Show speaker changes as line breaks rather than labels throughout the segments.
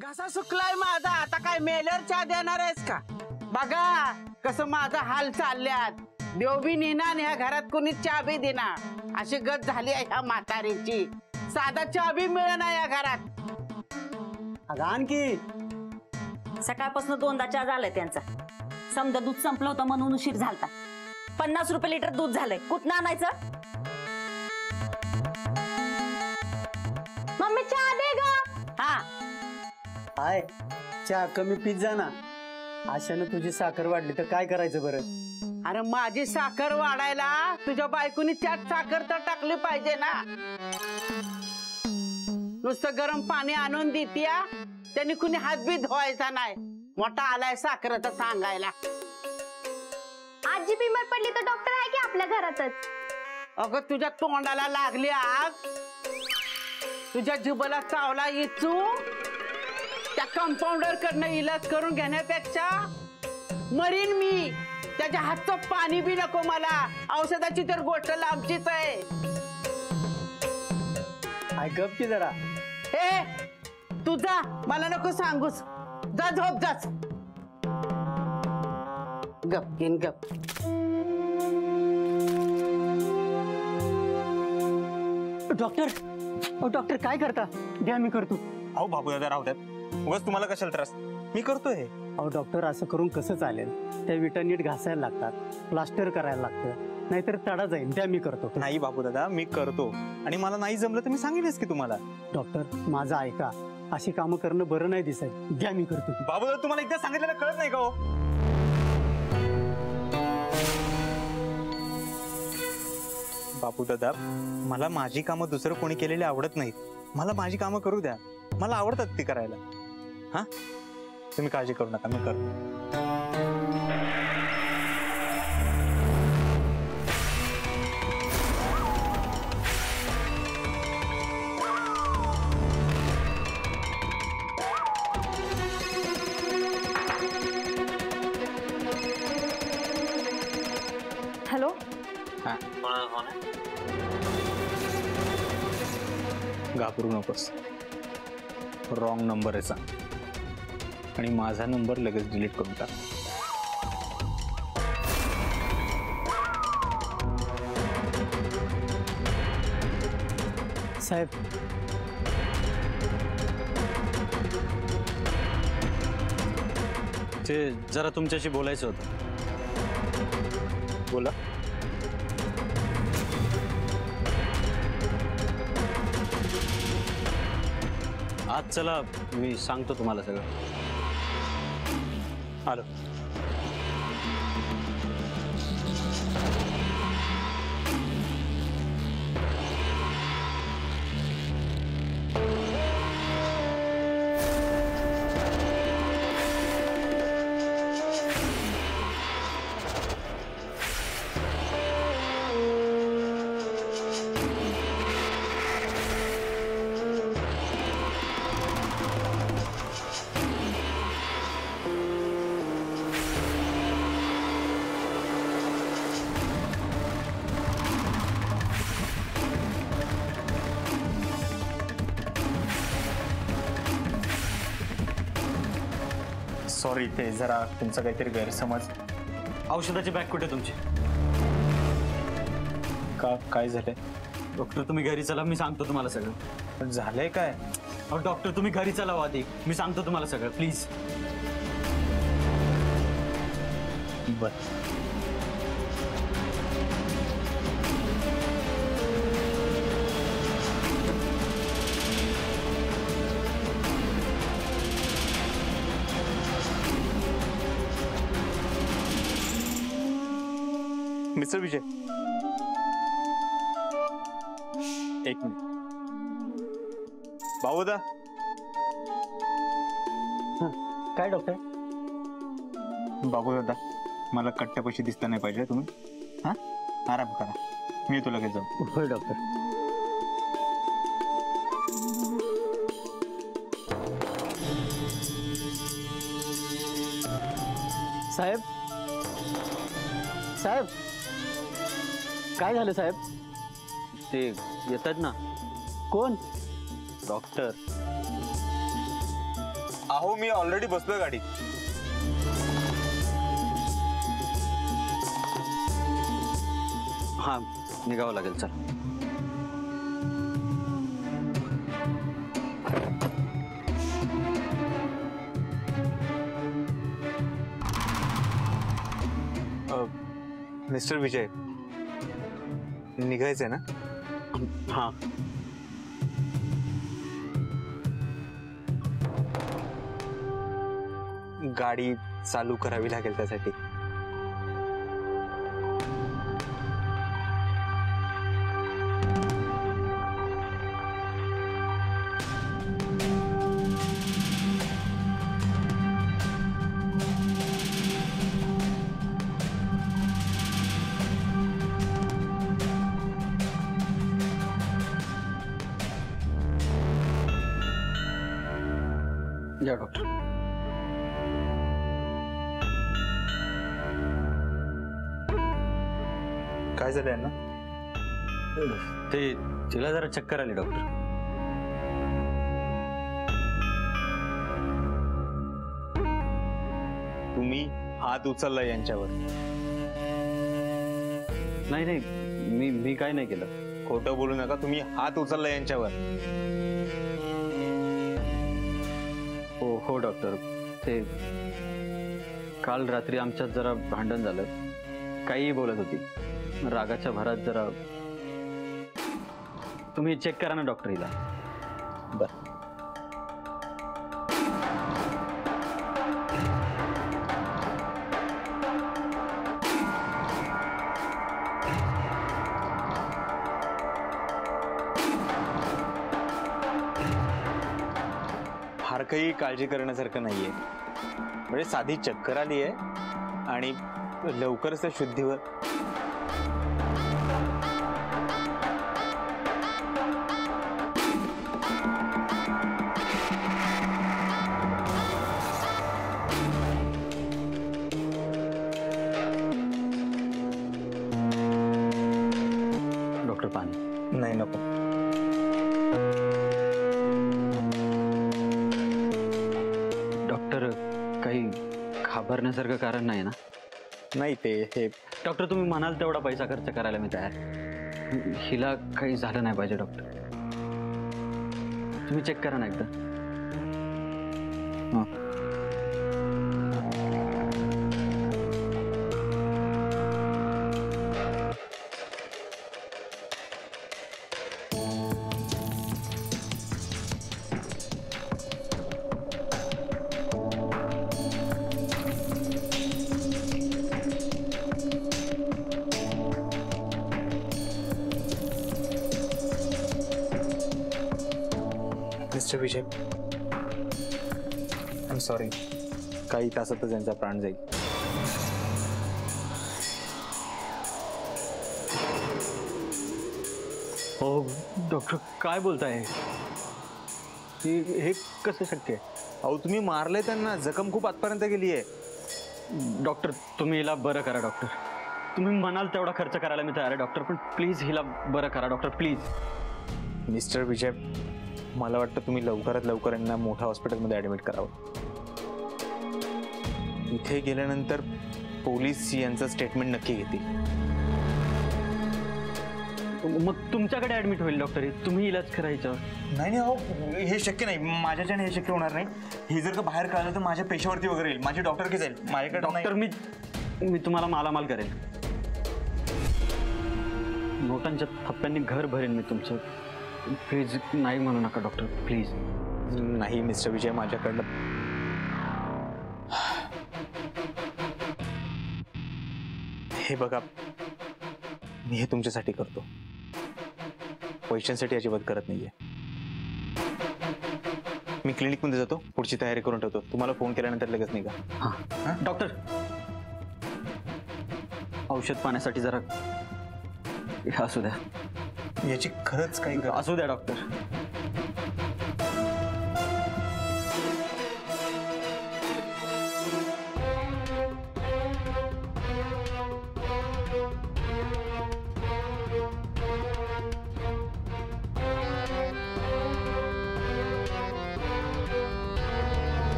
घसा सुकलाय माझा, आता काय मेलर चहा देणार आहेस का? बघा कसं माझा हाल चालल्यात, देव बी नेना ह्या घरात कोणी चहा बी देना, अशी गत झाली आहे ह्या म्हातारीची. साधा चहा बी मिळेना या घरात.
अगं आणखी
सकाळपासून 2दा चहा झालाय त्यांचा. समजा दूध संपलं होतं म्हणून उशीर झालता. 50 रुपये लिटर दूध झालंय, कुठं आणायचं? मम्मी चहा दे ग. हा
हाय, चहा कमी पीत जा ना. अशानं तुझी साखर वाढली तर काय करायचं बरं?
अरे माझी साखर वाढायला तुझ्या बायकोनी त्यात साखर तर टाकली पाहिजे ना. नुसतं गरम पाणी आणून देतीया, त्यांनी कुणी हात बी धुवायचा नाही. मोठा आलाय साखरेचा सांगायला.
आजी बिमार पडली तर डॉक्टर आहे की आपल्या घरातच.
अगं तुझ्या तोंडाला लागली आग, तुझ्या जिभेला चावला इचू. त्या कंपाऊंडर कडनं इलाज करून घेण्यापेक्षा मरीन मी. त्याच्या हातचं पाणी बी नको मला. औषधाची तर गोष्ट लांबचीच आहे.
गप की जरा.
हे तुझा मला नको सांगूस, जा झोप जाच. गपकीन गप.
डॉक्टर काय करता? द्या मी करतो.
अहो बाबू दादा राहू द्यात, उगाच तुम्हाला कशाला त्रास, मी करतोय.
अहो डॉक्टर, असं करून कसं चालेल? त्या विटा नीट घासायला लागतात, प्लास्टर करायला लागतं, नाहीतर तडा जाईल. त्या मी करतो.
नाही बाबू दादा, मी करतो. आणि मला नाही जमलं तर मी सांगेलच की तुम्हाला.
डॉक्टर माझं ऐका, अशी कामं करणं बरं नाही दिसत. द्या मी करतो.
बाबू दादा, तुम्हाला एकदा सांगितलेलं कळत नाही का हो? बाबू दादा, मला माझी कामं दुसरं कोणी केलेली आवडत नाहीत. मला माझी कामं करू द्या, मला आवडतात ती करायला. हा, तुम्ही काळजी करू नका, मी करतो.
हॅलो,
घाबरू नकोस, रॉंग नंबर आहे सांग, आणि माझा नंबर लगेच डिलीट करून टाक.
साहेब,
ते जरा तुमच्याशी बोलायचं होतं.
बोला.
आज चला, मी सांगतो तुम्हाला सगळं.
आलो. सॉरी, ते जरा तुमचा काहीतरी गैरसमज.
औषधाची बॅग कुठे तुमची?
का, काय झालंय?
डॉक्टर तुम्ही घरी चला, मी सांगतो तुम्हाला सगळं.
पण झालंय काय?
अहो डॉक्टर तुम्ही घरी चला आधी, मी सांगतो तुम्हाला सगळं, प्लीज.
बर. मिस्टर विजय, एक मिनिट. बाबूदा.
काय डॉक्टर?
बाबू दादा, मला कट्ट्यापाशी दिसता नाही पाहिजे तुम्ही. हा, आराम करा, मी येतो लगेच जाऊ.
होय डॉक्टर. साहेब, साहेब, काय झालं साहेब?
ते येतात ना
कोण?
डॉक्टर.
अहो मी ऑलरेडी बसलोय गाडीत.
हा निघावं लागेल चल.
मिस्टर विजय, निघायचंय ना?
हा
गाडी चालू करावी लागेल त्यासाठी.
या डॉक्टर.
काय झालंय ना?
ते तिला जरा चक्कर आली डॉक्टर.
तुम्ही हात उचलला यांच्यावर.
नाही नाही मी काय नाही केलं.
खोटं बोलू नका. तुम्ही हात उचलला यांच्यावर.
हो डॉक्टर. ते काल रात्री आमच्यात जरा भांडण झालं. काहीही बोलत होती. रागाच्या भरात जरा. तुम्ही चेक करा ना डॉक्टर हिला.
बर. फार काही काळजी करण्यासारखं नाहीये. म्हणजे साधी चक्कर आली आहे आणि लवकरच त्या शुद्धीवर.
डॉक्टर पाणी.
नाही नको.
डॉक्टर काही घाबरण्यासारखं कारण नाही ना?
नाही ते हे
डॉक्टर तुम्ही म्हणाल तेवढा पैसा खर्च करायला मी तयार. हिला काही झालं नाही पाहिजे डॉक्टर. तुम्ही चेक करा ना एकदा. हां
mister Vijay, I am sorry. काही तासातच यांचा प्राण जाईल.
हो डॉक्टर काय बोलताय? हे कसं शक्य आहे?
अहो तुम्ही मारलंय त्यांना. जखम खूप आतपर्यंत गेली आहे.
डॉक्टर तुम्ही हिला बरं करा डॉक्टर. तुम्ही म्हणाल तेवढा खर्च करायला मी तयार आहे डॉक्टर. पण प्लीज हिला बरं करा डॉक्टर प्लीज.
मिस्टर विजय, मला वाटतं तुम्ही लवकरात लवकर यांना मोठ्या हॉस्पिटलमध्ये ऍडमिट करावं. इथे गेल्यानंतर पोलीस यांचं स्टेटमेंट नक्की घेतील.
मग तुमच्याकडे ऍडमिट होईल डॉक्टर. तुम्ही इलाज करायचं.
नाही नाही, अहो हे शक्य नाही. माझ्याच्याने हे शक्य होणार नाही. हे जर का बाहेर कळलं तर माझ्या पेशावरती वगैरे येईल. माझी डॉक्टर की जाईल. माझ्याकडे
डॉक्टर मी तुम्हाला मालामाल करेल. नोटांच्या थप्प्यांनी घर भरेन मी तुमचं. प्लीज नाही म्हणू नका डॉक्टर प्लीज.
नाही मिस्टर विजय, माझ्याकडनं हे बघा, मी हे तुमच्यासाठी करतो. पैशांसाठी अजिबात करत नाहीये. मी क्लिनिकमध्ये जातो. पुढची तयारी करून ठेवतो. तुम्हाला फोन केल्यानंतर लगेच निघा.
हां डॉक्टर, औषध पाण्यासाठी जरा असू द्या.
याची खरंच काही गरज
असू द्या डॉक्टर.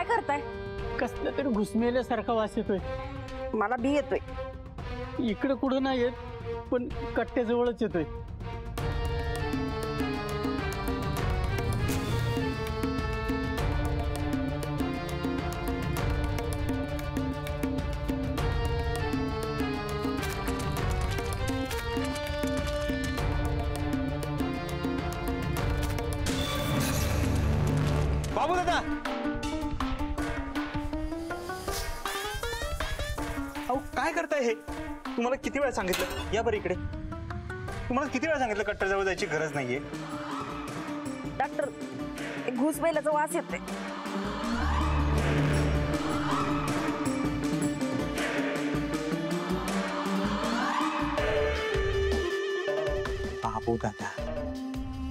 काय करताय?
कसलं तरी घुसमेल्यासारखा वास येतोय.
मला बी येतोय.
इकडे कुठं नाही येत, पण कट्ट्याजवळच येतोय.
बाबू दादा, अहो काय करताय हे? तुम्हाला किती वेळा सांगितलं, या बरं इकडे. तुम्हाला किती वेळा सांगितलं कट्टर जवळ जायची गरज नाहीये.
डॉक्टर, घुस बैलाचा वास येतोय.
बाबू दादा,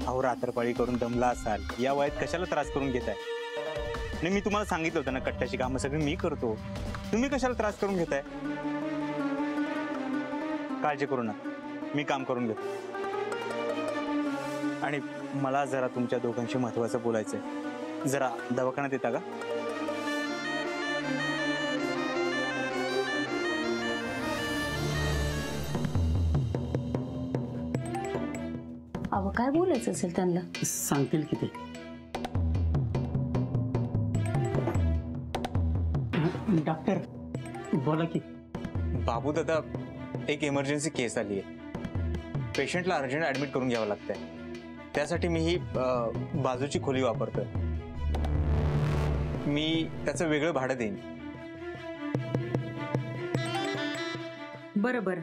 अहो रात्रपाळी करून दमला असाल, या वयात कशाला त्रास करून घेताय? नाही, मी तुम्हाला सांगितलं होतं ना, कट्ट्याची कामं सगळी मी करतो, तुम्ही कशाला त्रास करून घेताय? काळजी करू नका, मी काम करून घेतो. आणि मला जरा तुमच्या दोघांशी महत्वाचं बोलायचंय. जरा दवाखान्यात येता का?
अहो काय बोलायचं असेल त्यांना?
सांगतील किती. डॉक्टर बोला की.
बाबू दादा, एक इमर्जन्सी केस आली आहे. पेशंटला अर्जंट ऍडमिट करून घ्यावं लागतंय. त्यासाठी मी ही बाजूची खोली वापरतोय. मी त्याचं वेगळं भाडं देईन.
बरं बरं.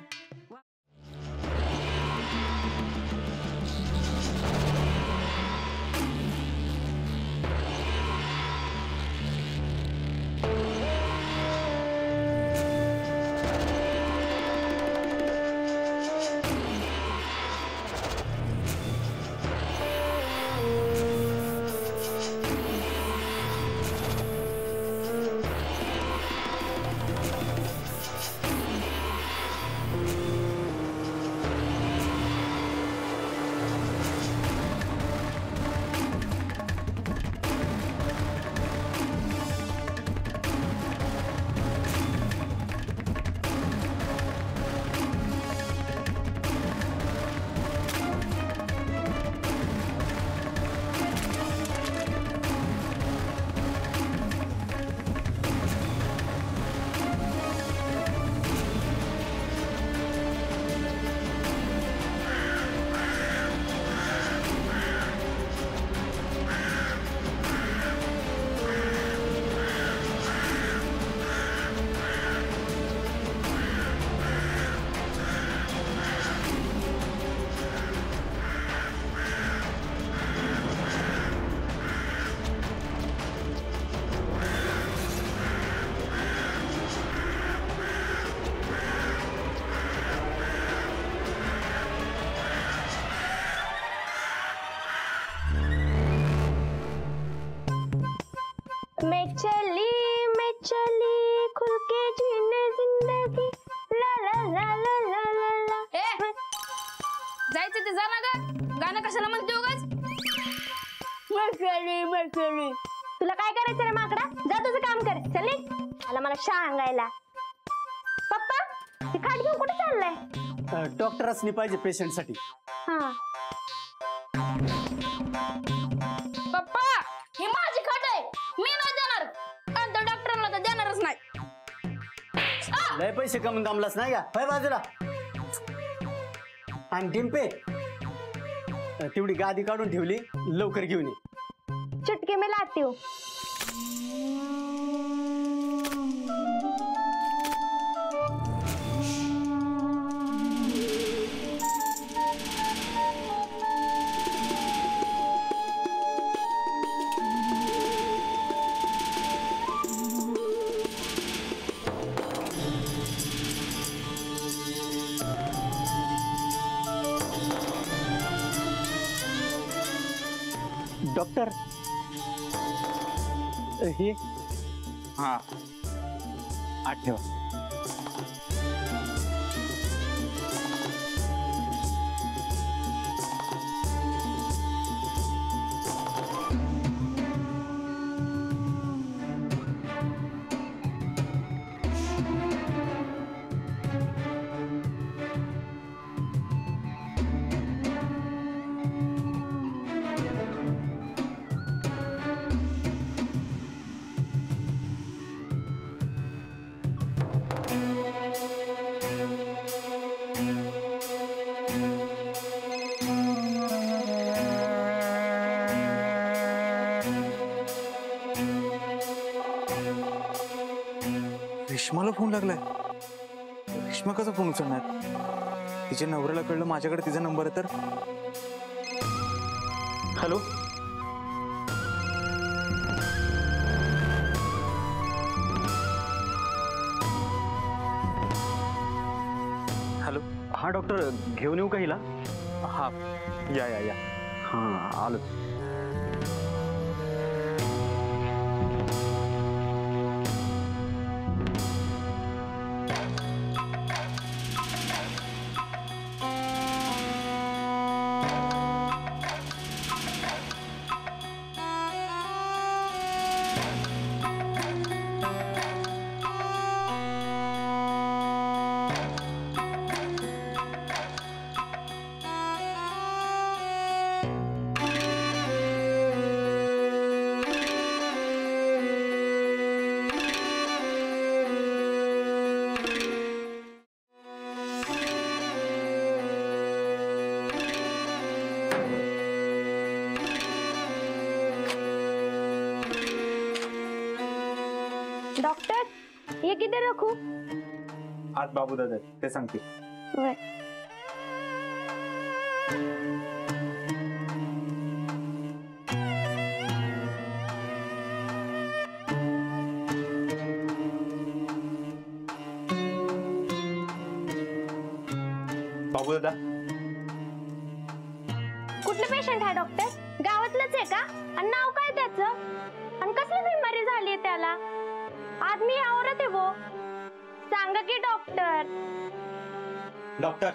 मैं चली खुल के जीने जिंदगी ला ला ला ला ला ला ला.
जायचं ते जा ना ग. गाणं कशाला म्हणते उगाच?
मरकरी तुला काय करायचं रे माकडा? जा तुझं काम कर. चल आला मला सांगायला. पप्पा, ते खाट घेऊन कुठे चाललाय?
डॉक्टर असली पाहिजे पेशंटसाठी.
हा,
पप्पा, ही माझी खाट आहे, मी नाही देणार. आणि त्या डॉक्टरला तर देणारच नाही.
लय पैसे कमवून दमलास नाही का? होय बाजूला. आणि डिंपे, तेवढी गादी काढून ठेवली, लवकर घेऊन ये.
चुटकी में लाती हूँ.
डॉक्टर, हे
हा, आत ठेवा. रेश्माला फोन लागलाय. रेश्मा कसा फोन उचलणार? तिच्या नवऱ्याला कळलं माझ्याकडे तिचा नंबर आहे तर. हॅलो. हॅलो.
हा डॉक्टर, घेऊन येऊ का हिला?
हा, या या या.
हां, आलो.
डॉक्टर ये किधर रखू?
आज बाबू दादा ते सांगते.
वय.
बाबू दादा.
कुठलं पेशंट आहे डॉक्टर? गावातलंच आहे का? आणि नाव काय त्याचं? आणि कसली बिमारी झाली आहे त्याला? आदमी है औरत है वो? सांगा की डॉक्टर.
डॉक्टर.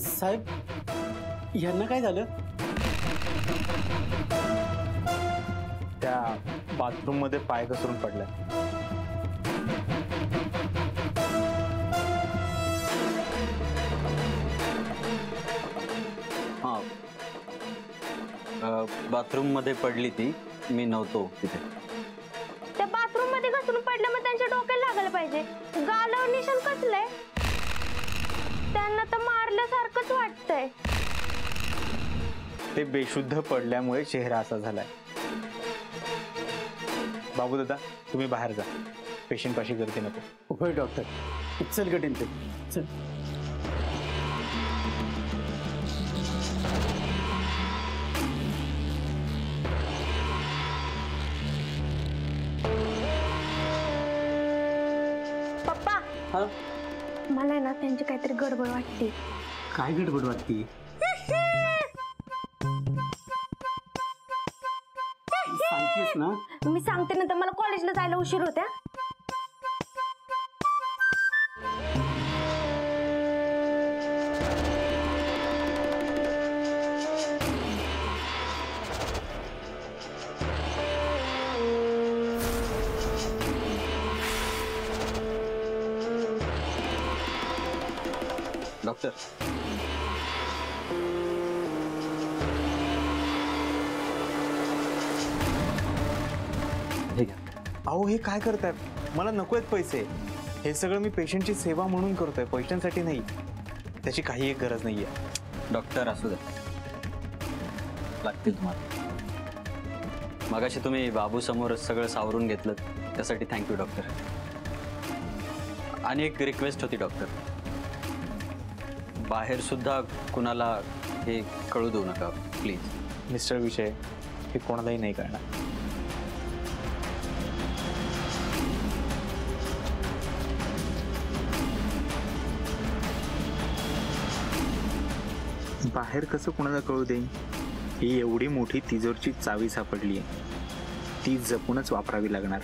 साहेब, यांना काय झालं?
त्या बाथरूम मध्ये पाय घसरून पडलाय.
हां, बाथरूम मध्ये पडली ती, मी नव्हतो तिथे.
त्या बाथरूम मध्ये घसरून पडलं मग त्यांच्या डोक्याला लागलं पाहिजे. गालावर निशाण कसलंय? त्यांना तर मारल्यासारखंच वाटतंय.
ते बेशुद्ध पडल्यामुळे चेहरा असा झालाय. बाबू दादा, तुम्ही बाहेर जा. पेशंट पाशी गर्दी नको.
होय डॉक्टर, चल गटीन ते चल.
पप्पा,
हा,
मला ना त्यांची काहीतरी गडबड वाटते.
काय गडबड वाटते? सांगतेस ना?
मी सांगते ना, तर मला कॉलेजला जायला उशीर होत्या.
डॉक्टर, हे घ्या.
अहो, हे काय करताय? मला नको आहेत पैसे. हे सगळं मी पेशंटची सेवा म्हणून करतोय, पैशांसाठी नाही. त्याची काही एक गरज नाहीये.
डॉक्टर, असू द्या, लागतील तुम्हाला. मगाशी तुम्ही बाबू समोर सगळं सावरून घेतलं, त्यासाठी थँक्यू डॉक्टर. आणि एक रिक्वेस्ट होती डॉक्टर, बाहेर सुद्धा कुणाला हे कळू देऊ नका प्लीज.
मिस्टर विषय हे कोणालाही नाही कळणार. बाहेर कसं कोणाला कळू देईन? ही एवढी मोठी तिजोरची चावी सापडली आहे, ती जपूनच वापरावी लागणार.